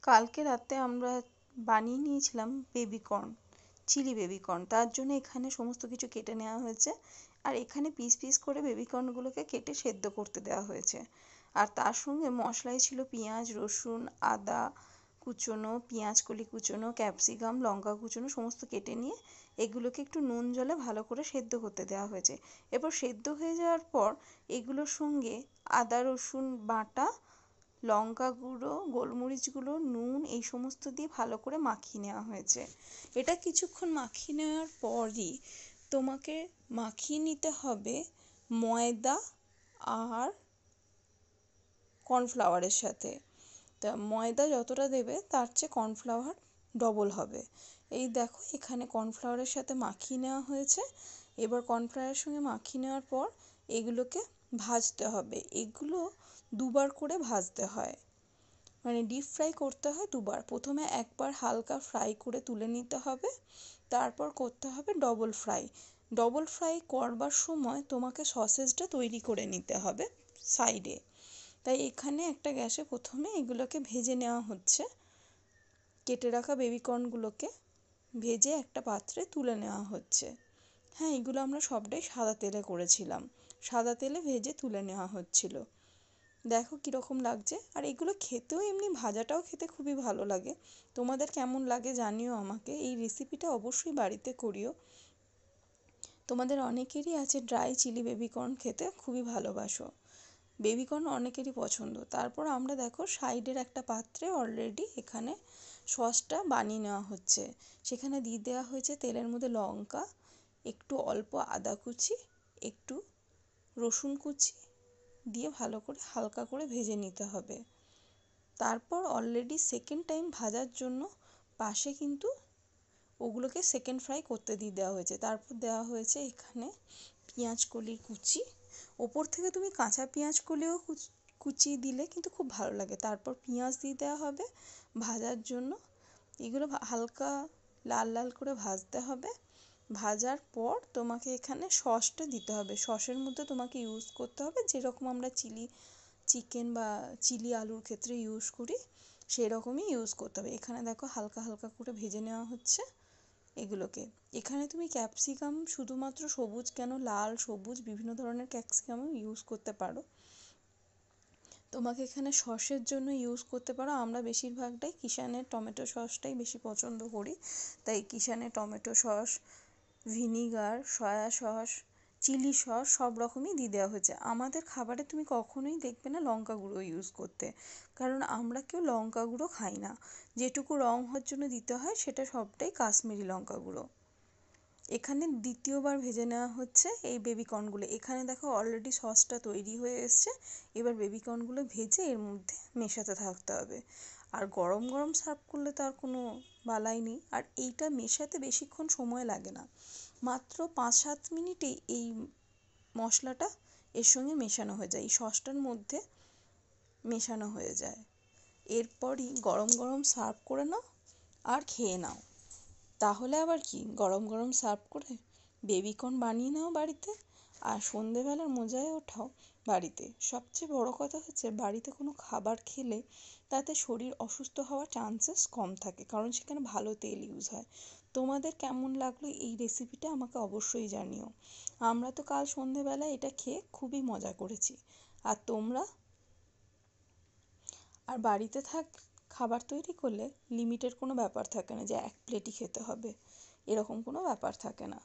কালকে রাতে আমরা বানিয়ে নিয়েছিলাম বেবিকর্ন, চিলি বেবিকর্ন। তার জন্য এখানে সমস্ত কিছু কেটে নেওয়া হয়েছে, আর এখানে পিস পিস করে বেবিকর্নগুলোকে কেটে সেদ্ধ করতে দেওয়া হয়েছে। আর তার সঙ্গে মশলায় ছিল পেঁয়াজ, রসুন, আদা কুচোনো, পেঁয়াজ কলি কুচোনো, ক্যাপসিকাম, লঙ্কা কুচোনো সমস্ত কেটে নিয়ে এগুলোকে একটু নুন জলে ভালো করে সেদ্ধ করতে দেওয়া হয়েছে। এরপর সেদ্ধ হয়ে যাওয়ার পর এগুলোর সঙ্গে আদা রসুন বাটা, লঙ্কা গুঁড়ো, গোলমরিচ গুঁড়ো, নুন এই সমস্ত দিয়ে ভালো করে মাখিয়ে নেওয়া হয়েছে। এটা কিছুক্ষণ মাখিয়ে নেওয়ার পরই তোমাকে মাখিয়ে নিতে হবে ময়দা আর কর্নফ্লাওয়ারের সাথে। তা ময়দা যতটা দেবে তার চেয়ে কর্নফ্লাওয়ার ডবল হবে। এই দেখো এখানে কর্নফ্লাওয়ারের সাথে মাখিয়ে নেওয়া হয়েছে। এবার কর্নফ্লাওয়ারের সঙ্গে মাখিয়ে নেওয়ার পর এগুলোকে ভাজতে হবে। এগুলো দুবার করে ভাজতে হয়, মানে ডিপ ফ্রাই করতে হয় দুবার। প্রথমে একবার হালকা ফ্রাই করে তুলে নিতে হবে, তারপর করতে হবে ডবল ফ্রাই। ডবল ফ্রাই করবার সময় তোমাকে সসেজটা তৈরি করে নিতে হবে সাইডে। তাই এখানে একটা গ্যাসে প্রথমে এগুলোকে ভেজে নেওয়া হচ্ছে। কেটে রাখা বেবিকর্নগুলোকে ভেজে একটা পাত্রে তুলে নেওয়া হচ্ছে। হ্যাঁ, এগুলো আমরা সবটাই সাদা তেলে করেছিলাম, সাদা তেলে ভেজে তুলে নেওয়া হচ্ছিল। দেখো কীরকম লাগছে। আর এগুলো খেতেও এমনি ভাজাটাও খেতে খুবই ভালো লাগে। তোমাদের কেমন লাগে জানিও আমাকে। এই রেসিপিটা অবশ্যই বাড়িতে করিও। তোমাদের অনেকেরই আছে ড্রাই চিলি বেবিকর্ন খেতে খুবই ভালোবাসো, বেবিকর্ন অনেকেরই পছন্দ। তারপর আমরা দেখো সাইডের একটা পাত্রে অলরেডি এখানে সসটা বানিয়ে নেওয়া হচ্ছে। সেখানে দিয়ে দেওয়া হয়েছে তেলের মধ্যে লঙ্কা, একটু অল্প আদা কুচি, একটু রসুন কুচি দিয়ে ভালো করে হালকা করে ভেজে নিতে হবে। তারপর অলরেডি সেকেন্ড টাইম ভাজার জন্য পাশে কিন্তু ওগুলোকে সেকেন্ড ফ্রাই করতে দিয়ে দেওয়া হয়েছে। তারপর দেওয়া হয়েছে এখানে পেঁয়াজ কলির কুচি। ওপর থেকে তুমি কাঁচা পেঁয়াজ কলিও কুচিয়ে দিলে কিন্তু খুব ভালো লাগে। তারপর পেঁয়াজ দিয়ে দেওয়া হবে ভাজার জন্য। এগুলো হালকা লাল লাল করে ভাজতে হবে। ভাজার পর তোমাকে এখানে সসটা দিতে হবে। সসের মধ্যে তোমাকে ইউজ করতে হবে যেরকম আমরা চিলি চিকেন বা চিলি আলুর ক্ষেত্রে ইউজ করি সেই রকমই ইউজ করতে হবে। এখানে দেখো হালকা হালকা করে ভেজে নেওয়া হচ্ছে এগুলোকে। এখানে তুমি ক্যাপসিকাম শুধুমাত্র সবুজ কেন, লাল সবুজ বিভিন্ন ধরনের ক্যাপসিকামও ইউজ করতে পারো। তোমাকে এখানে সসের জন্য ইউজ করতে পারো। আমরা বেশিরভাগটাই কিষানের টমেটো সসটাই বেশি পছন্দ করি, তাই কিষানের tomato sauce, vinegar, soya sauce, chilli sauce সব রকমই দিয়ে দেওয়া হয়েছে। আমাদের খাবারে তুমি কখনোই দেখবে না লঙ্কা গুঁড়ো ইউজ করতে, কারণ আমরা কেউ লঙ্কা গুঁড়ো খাই না। যেটুকু রং হওয়ার জন্য দিতে হয় সেটা সবটাই কাশ্মীরি লঙ্কা গুঁড়ো। এখানে দ্বিতীয়বার ভেজে নেওয়া হচ্ছে এই বেবিকর্নগুলো। এখানে দেখো অলরেডি সসটা তৈরি হয়ে এসছে। এবার বেবিকর্নগুলো ভেজে এর মধ্যে মেশাতে থাকতে হবে। আর গরম গরম সার্ভ করলে তো আর কোনো বালাই নেই। আর এইটা মেশাতে বেশিক্ষণ সময় লাগে না, মাত্র 5-7 মিনিটেই এই মশলাটা এর সঙ্গে মেশানো হয়ে যায়, এই সসটার মধ্যে মেশানো হয়ে যায়। এরপরই গরম গরম সার্ভ করে নাও আর খেয়ে নাও। তাহলে আবার কি, গরম গরম সার্ভ করে বেবিকর্ন বানিয়ে নাও বাড়িতে আর সন্ধেবেলার মজায় ওঠাও বাড়িতে। সবচেয়ে বড় কথা হচ্ছে বাড়িতে কোনো খাবার খেলে তাতে শরীর অসুস্থ হওয়ার চান্সেস কম থাকে, কারণ সেখানে ভালো তেল ইউজ হয়। তোমাদের কেমন লাগলো এই রেসিপিটা আমাকে অবশ্যই জানিও। আমরা তো কাল সন্ধেবেলায় এটা খেয়ে খুবই মজা করেছি। আর তোমরা? আর বাড়িতে খাবার তৈরি করলে লিমিটের কোনো ব্যাপার থাকে না যে এক প্লেটই খেতে হবে, এরকম কোনো ব্যাপার থাকে না।